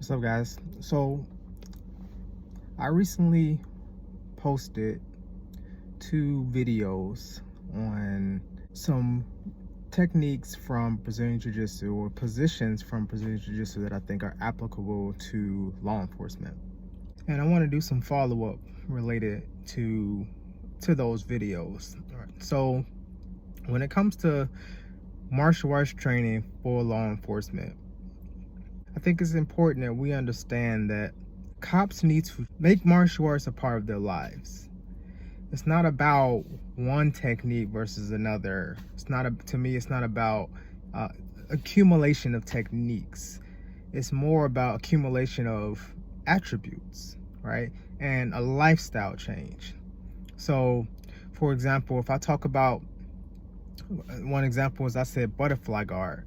What's up, guys? So I recently posted 2 videos on some techniques from Brazilian Jiu-Jitsu, or positions from Brazilian Jiu-Jitsu, that I think are applicable to law enforcement. And I want to do some follow-up related to those videos. All right. So when it comes to martial arts training for law enforcement, I think it's important that we understand that cops need to make martial arts a part of their lives. It's not about one technique versus another. To me, it's not about accumulation of techniques. It's more about accumulation of attributes, right? And a lifestyle change. So, for example, if I talk about one example, is I said butterfly guard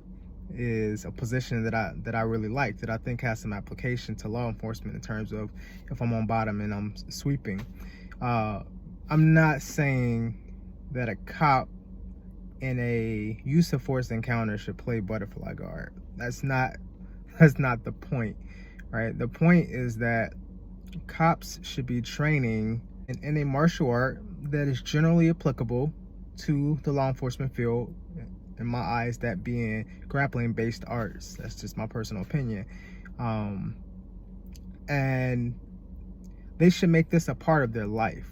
is a position that I really like, that I think has some application to law enforcement in terms of if I'm on bottom and I'm sweeping. I'm not saying that a cop in a use of force encounter should play butterfly guard. That's not the point, right? The point is that cops should be training in a martial art that is generally applicable to the law enforcement field. In my eyes, that being grappling based arts. That's just my personal opinion. And they should make this a part of their life.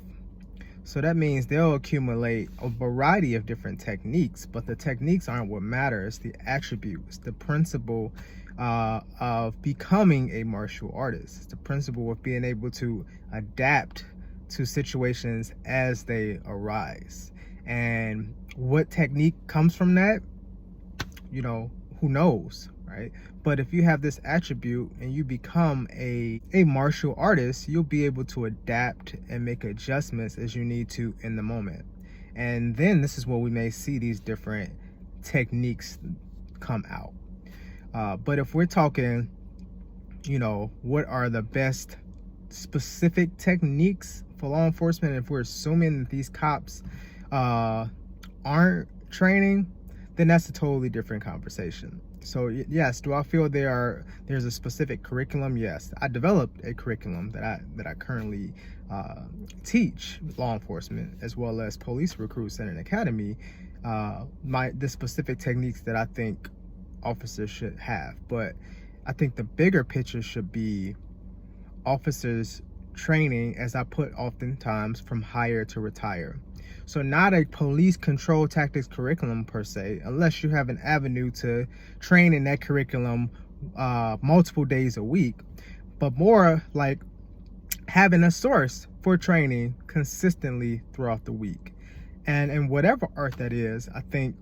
So that means they'll accumulate a variety of different techniques, but the techniques aren't what matters. The attributes, the principle of becoming a martial artist, the principle of being able to adapt to situations as they arise. And what technique comes from that, who knows, right? But if you have this attribute and you become a martial artist, you'll be able to adapt and make adjustments as you need to in the moment. And then this is where we may see these different techniques come out. But if we're talking, what are the best specific techniques for law enforcement, if we're assuming that these cops aren't training, then that's a totally different conversation. So yes, do I feel there's a specific curriculum? Yes, I developed a curriculum that I currently teach law enforcement as well as police recruits in an academy. The specific techniques that I think officers should have, but I think the bigger picture should be officers training, as I put oftentimes, from hire to retire. So not a police control tactics curriculum per se, unless you have an avenue to train in that curriculum multiple days a week, but more like having a source for training consistently throughout the week. And in whatever art that is, I think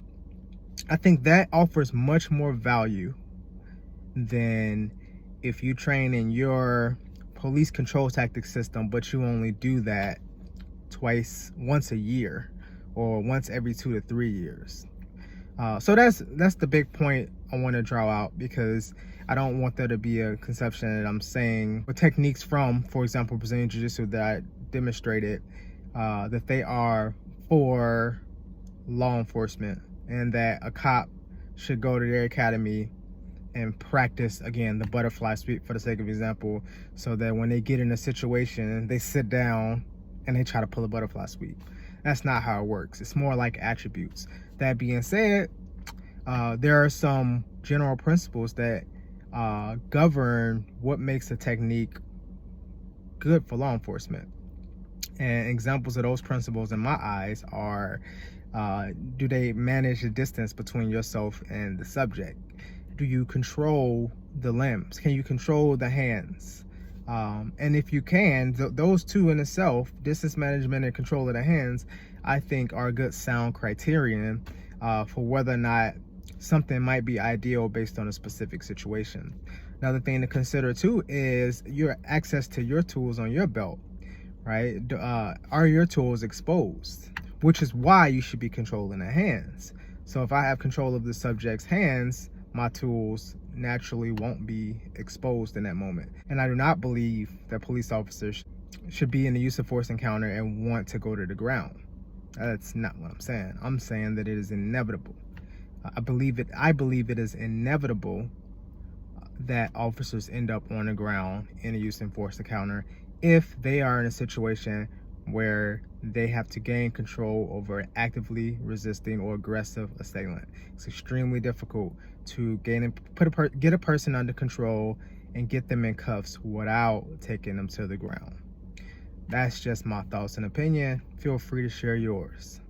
that offers much more value than if you train in your police control tactics system, but you only do that once a year or once every 2 to 3 years. So that's the big point I want to draw out, because I don't want there to be a conception that I'm saying with techniques from, for example, Brazilian Jiu-Jitsu that I demonstrated, that they are for law enforcement and that a cop should go to their academy and practice, again, the butterfly sweep for the sake of example, so that when they get in a situation, they sit down and they try to pull a butterfly sweep. That's not how it works. It's more like attributes. That being said, there are some general principles that govern what makes a technique good for law enforcement. And examples of those principles in my eyes are, do they manage the distance between yourself and the subject? Do you control the limbs? Can you control the hands? And if you can, those two in itself, distance management and control of the hands, I think are a good sound criterion for whether or not something might be ideal based on a specific situation. Another thing to consider too is your access to your tools on your belt, right? Are your tools exposed? Which is why you should be controlling the hands. So if I have control of the subject's hands, my tools naturally won't be exposed in that moment. And I do not believe that police officers should be in a use of force encounter and want to go to the ground. That's not what I'm saying. I'm saying that it is inevitable. I believe it is inevitable that officers end up on the ground in a use of force encounter if they are in a situation where they have to gain control over an actively resisting or aggressive assailant. It's extremely difficult to get a person under control and get them in cuffs without taking them to the ground. That's just my thoughts and opinion. Feel free to share yours.